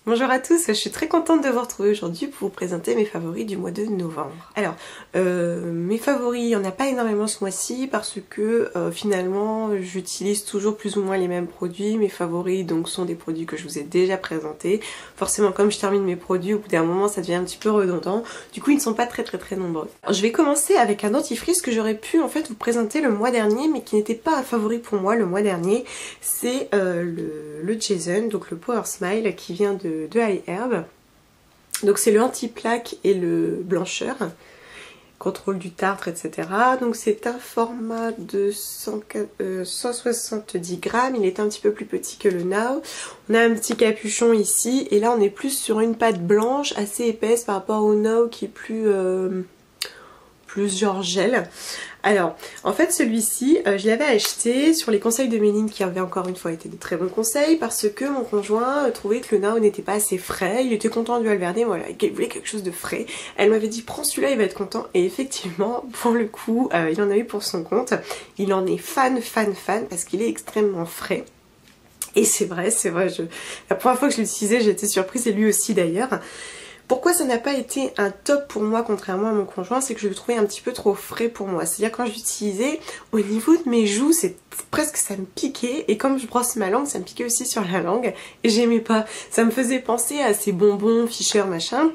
Bonjour à tous, je suis très contente de vous retrouver aujourd'hui pour vous présenter mes favoris du mois de novembre. Alors, mes favoris, il n'y en a pas énormément ce mois-ci parce que finalement j'utilise toujours plus ou moins les mêmes produits. Mes favoris donc sont des produits que je vous ai déjà présentés. Forcément comme je termine mes produits, au bout d'un moment ça devient un petit peu redondant. Du coup ils ne sont pas très nombreux. Alors, je vais commencer avec un dentifrice que j'aurais pu en fait vous présenter le mois dernier mais qui n'était pas un favori pour moi le mois dernier. C'est le Jason, donc le Power Smile qui vient de iHerb. Donc c'est le anti-plaque et le blancheur, contrôle du tartre, etc. Donc c'est un format de 170 grammes, il est un petit peu plus petit que le Now. On a un petit capuchon ici et là on est plus sur une pâte blanche assez épaisse par rapport au Now qui est plus genre gel. Alors en fait celui-ci je l'avais acheté sur les conseils de Méline qui avaient encore une fois été de très bons conseils parce que mon conjoint trouvait que le Now n'était pas assez frais, il était content du Alverde, voilà, il voulait quelque chose de frais. Elle m'avait dit prends celui-là, il va être content, et effectivement pour le coup il en a eu pour son compte. Il en est fan parce qu'il est extrêmement frais. Et c'est vrai, la première fois que je l'utilisais j'ai été surprise et lui aussi d'ailleurs. Pourquoi ça n'a pas été un top pour moi contrairement à mon conjoint, c'est que je le trouvais un petit peu trop frais pour moi. C'est-à-dire quand je l'utilisais, au niveau de mes joues, c'est presque ça me piquait, et comme je brosse ma langue, ça me piquait aussi sur la langue, et j'aimais pas. Ça me faisait penser à ces bonbons, Fischer, machin,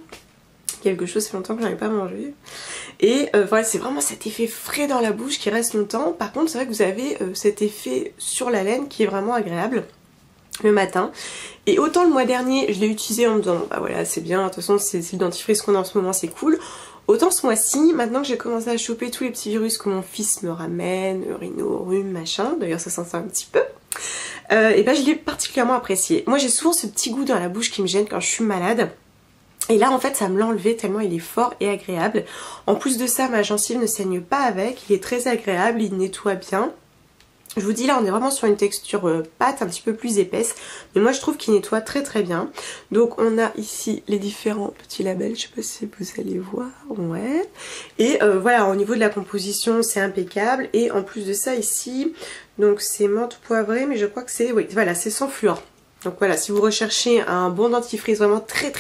quelque chose, ça fait longtemps que j'en ai pas mangé. Et voilà, c'est vraiment cet effet frais dans la bouche qui reste longtemps. Par contre, c'est vrai que vous avez cet effet sur la laine qui est vraiment agréable le matin. Et autant le mois dernier je l'ai utilisé en me disant bah voilà c'est bien, de toute façon c'est le dentifrice qu'on a en ce moment, c'est cool. Autant ce mois-ci, maintenant que j'ai commencé à choper tous les petits virus que mon fils me ramène, rhino, rhume, machin, d'ailleurs ça sent ça un petit peu, et ben je l'ai particulièrement apprécié. Moi j'ai souvent ce petit goût dans la bouche qui me gêne quand je suis malade. Et là en fait ça me l'a enlevé tellement il est fort et agréable. En plus de ça ma gencive ne saigne pas avec, il est très agréable, il nettoie bien. Je vous dis là on est vraiment sur une texture pâte un petit peu plus épaisse, mais moi je trouve qu'il nettoie très bien. Donc on a ici les différents petits labels, je sais pas si vous allez voir, ouais. Et voilà, au niveau de la composition c'est impeccable, et en plus de ça ici, donc c'est menthe poivrée, mais je crois que c'est, oui voilà, c'est sans fluor. Donc voilà, si vous recherchez un bon dentifrice vraiment très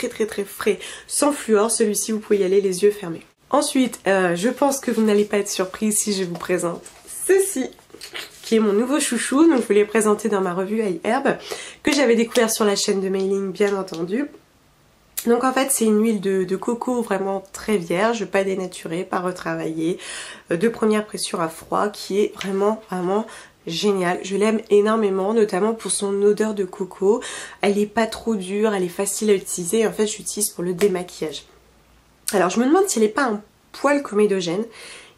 frais, sans fluor, celui-ci vous pouvez y aller les yeux fermés. Ensuite, je pense que vous n'allez pas être surprise si je vous présente ceci, qui est mon nouveau chouchou. Donc je vous l'ai présenté dans ma revue iHerb, que j'avais découvert sur la chaîne de Mailing bien entendu. Donc en fait c'est une huile de coco vraiment très vierge, pas dénaturée, pas retravaillée, de première pression à froid, qui est vraiment géniale. Je l'aime énormément, notamment pour son odeur de coco. Elle est pas trop dure, elle est facile à utiliser, en fait je l'utilise pour le démaquillage. Alors je me demande si elle n'est pas un poil comédogène.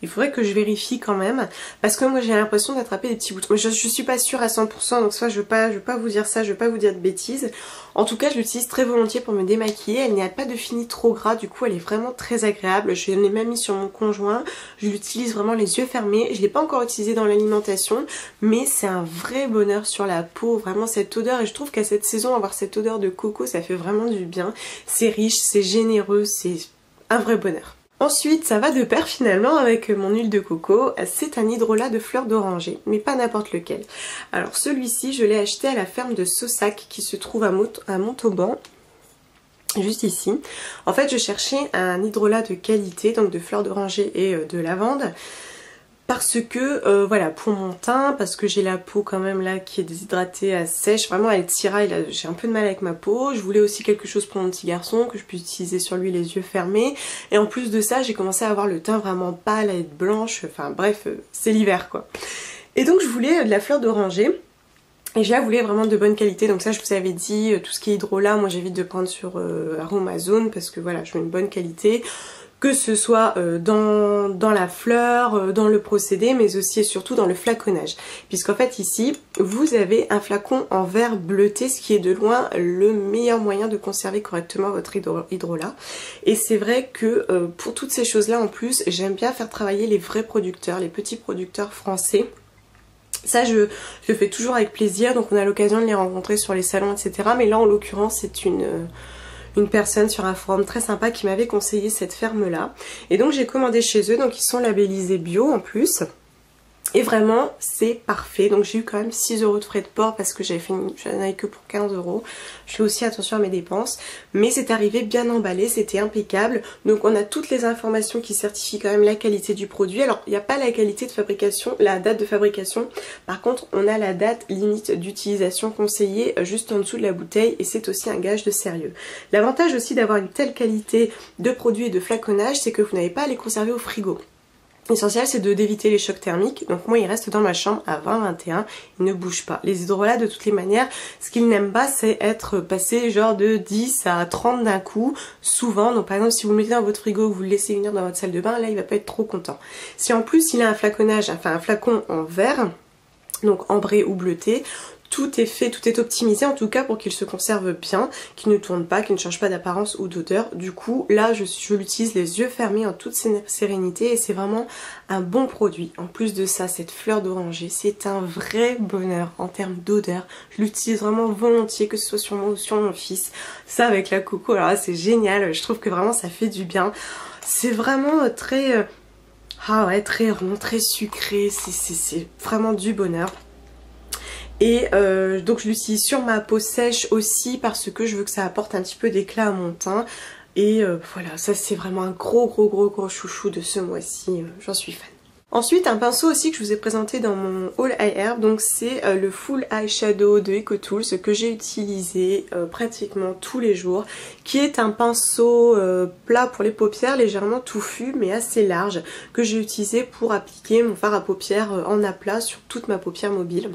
Il faudrait que je vérifie quand même, parce que moi j'ai l'impression d'attraper des petits boutons. Je suis pas sûre à 100%, donc ça je veux pas vous dire ça, je veux pas vous dire de bêtises. En tout cas je l'utilise très volontiers pour me démaquiller, elle n'a pas de fini trop gras, du coup elle est vraiment très agréable. Je l'ai même mis sur mon conjoint, je l'utilise vraiment les yeux fermés. Je l'ai pas encore utilisé dans l'alimentation, mais c'est un vrai bonheur sur la peau, vraiment cette odeur, et je trouve qu'à cette saison avoir cette odeur de coco ça fait vraiment du bien. C'est riche, c'est généreux, c'est un vrai bonheur. Ensuite, ça va de pair finalement avec mon huile de coco, c'est un hydrolat de fleurs d'oranger, mais pas n'importe lequel. Alors celui-ci, je l'ai acheté à la ferme de Saussac qui se trouve à Montauban, juste ici. En fait, je cherchais un hydrolat de qualité, donc de fleurs d'oranger et de lavande, parce que voilà, pour mon teint, parce que j'ai la peau quand même là qui est déshydratée, sèche, vraiment elle tiraille, j'ai un peu de mal avec ma peau. Je voulais aussi quelque chose pour mon petit garçon, que je puisse utiliser sur lui les yeux fermés, et en plus de ça j'ai commencé à avoir le teint vraiment pâle, à être blanche, enfin bref, c'est l'hiver quoi. Et donc je voulais de la fleur d'oranger, et je la voulais vraiment de bonne qualité, donc ça je vous avais dit, tout ce qui est hydrolat, moi j'évite de prendre sur Aromazone, parce que voilà, je veux une bonne qualité. Que ce soit dans la fleur, dans le procédé, mais aussi et surtout dans le flaconnage. Puisqu'en fait ici, vous avez un flacon en verre bleuté, ce qui est de loin le meilleur moyen de conserver correctement votre hydrolat. Et c'est vrai que pour toutes ces choses-là en plus, j'aime bien faire travailler les vrais producteurs, les petits producteurs français. Ça je le fais toujours avec plaisir, donc on a l'occasion de les rencontrer sur les salons, etc. Mais là en l'occurrence c'est une personne sur un forum très sympa qui m'avait conseillé cette ferme là, et donc j'ai commandé chez eux, donc ils sont labellisés bio en plus. Et vraiment c'est parfait. Donc j'ai eu quand même 6 € de frais de port parce que j'en avais que pour 15 €. Je fais aussi attention à mes dépenses. Mais c'est arrivé bien emballé, c'était impeccable. Donc on a toutes les informations qui certifient quand même la qualité du produit. Alors il n'y a pas la qualité de fabrication, la date de fabrication. Par contre on a la date limite d'utilisation conseillée juste en dessous de la bouteille et c'est aussi un gage de sérieux. L'avantage aussi d'avoir une telle qualité de produit et de flaconnage, c'est que vous n'avez pas à les conserver au frigo. L'essentiel c'est d'éviter les chocs thermiques, donc moi il reste dans ma chambre à 20-21, il ne bouge pas. Les hydrolats de toutes les manières, ce qu'ils n'aiment pas c'est être passé genre de 10 à 30 d'un coup, souvent. Donc par exemple si vous le mettez dans votre frigo, vous le laissez 1 heure dans votre salle de bain, là il va pas être trop content. Si en plus il a un flaconnage, enfin un flacon en verre, donc ambré ou bleuté, tout est fait, tout est optimisé en tout cas pour qu'il se conserve bien, qu'il ne tourne pas, qu'il ne change pas d'apparence ou d'odeur. Du coup là je l'utilise les yeux fermés en toute sérénité et c'est vraiment un bon produit. En plus de ça, cette fleur d'oranger, c'est un vrai bonheur en termes d'odeur. Je l'utilise vraiment volontiers, que ce soit sur moi ou sur mon fils. Ça avec la coco, alors là c'est génial, je trouve que vraiment ça fait du bien. C'est vraiment très... ah ouais, très rond, très sucré, c'est vraiment du bonheur. Et donc je l'utilise sur ma peau sèche aussi parce que je veux que ça apporte un petit peu d'éclat à mon teint. Et voilà, ça c'est vraiment un gros chouchou de ce mois-ci, j'en suis fan. Ensuite un pinceau aussi que je vous ai présenté dans mon haul eye herb, donc c'est le Full Eyeshadow de EcoTools que j'ai utilisé pratiquement tous les jours, qui est un pinceau plat pour les paupières, légèrement touffu mais assez large, que j'ai utilisé pour appliquer mon fard à paupières en aplat sur toute ma paupière mobile.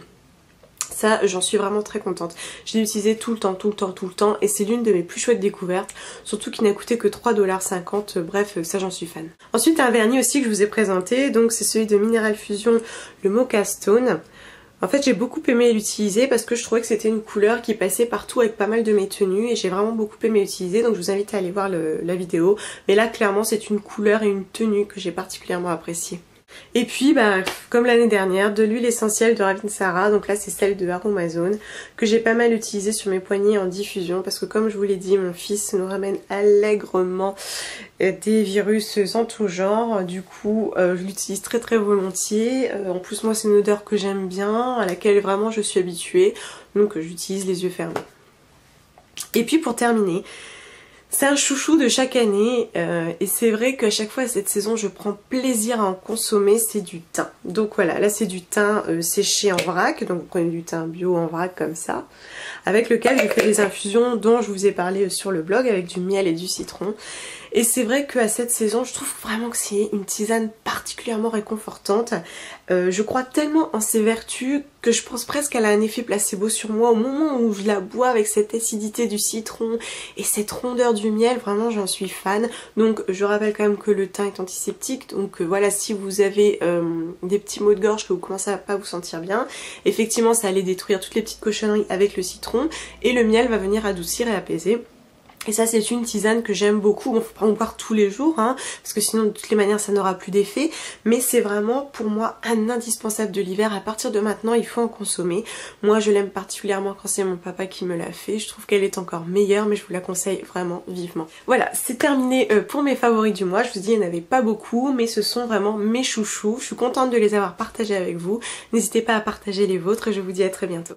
Ça j'en suis vraiment très contente. Je l'ai utilisé tout le temps et c'est l'une de mes plus chouettes découvertes, surtout qu'il n'a coûté que 3,50 $, bref ça j'en suis fan. Ensuite un vernis aussi que je vous ai présenté, donc c'est celui de Mineral Fusion, le Mocha Stone. En fait j'ai beaucoup aimé l'utiliser parce que je trouvais que c'était une couleur qui passait partout avec pas mal de mes tenues et j'ai vraiment beaucoup aimé l'utiliser, donc je vous invite à aller voir la vidéo. Mais là clairement c'est une couleur et une tenue que j'ai particulièrement appréciée. Et puis bah comme l'année dernière, de l'huile essentielle de Ravinsara, donc là c'est celle de Aromazone, que j'ai pas mal utilisée sur mes poignets en diffusion parce que comme je vous l'ai dit, mon fils nous ramène allègrement des virus en tout genre. Du coup je l'utilise très volontiers. En plus moi c'est une odeur que j'aime bien, à laquelle vraiment je suis habituée, donc j'utilise les yeux fermés. Et puis pour terminer, c'est un chouchou de chaque année et c'est vrai qu'à chaque fois cette saison je prends plaisir à en consommer, c'est du thym. Donc voilà, là c'est du thym séché en vrac, donc vous prenez du thym bio en vrac comme ça, avec lequel je fais des infusions dont je vous ai parlé sur le blog avec du miel et du citron. Et c'est vrai qu'à cette saison je trouve vraiment que c'est une tisane particulièrement réconfortante. Je crois tellement en ses vertus que je pense presque qu'elle a un effet placebo sur moi au moment où je la bois avec cette acidité du citron et cette rondeur du miel. Vraiment j'en suis fan. Donc je rappelle quand même que le thym est antiseptique, donc voilà, si vous avez des petits maux de gorge, que vous commencez à pas vous sentir bien, effectivement ça allait détruire toutes les petites cochonneries avec le citron et le miel va venir adoucir et apaiser. Et ça c'est une tisane que j'aime beaucoup. Bon, faut pas en boire tous les jours hein, parce que sinon de toutes les manières ça n'aura plus d'effet, mais c'est vraiment pour moi un indispensable de l'hiver. À partir de maintenant il faut en consommer. Moi je l'aime particulièrement quand c'est mon papa qui me l'a fait. Je trouve qu'elle est encore meilleure, mais je vous la conseille vraiment vivement. Voilà, c'est terminé pour mes favoris du mois. Je vous dis il n'y en avait pas beaucoup, mais ce sont vraiment mes chouchous. Je suis contente de les avoir partagés avec vous. N'hésitez pas à partager les vôtres et je vous dis à très bientôt.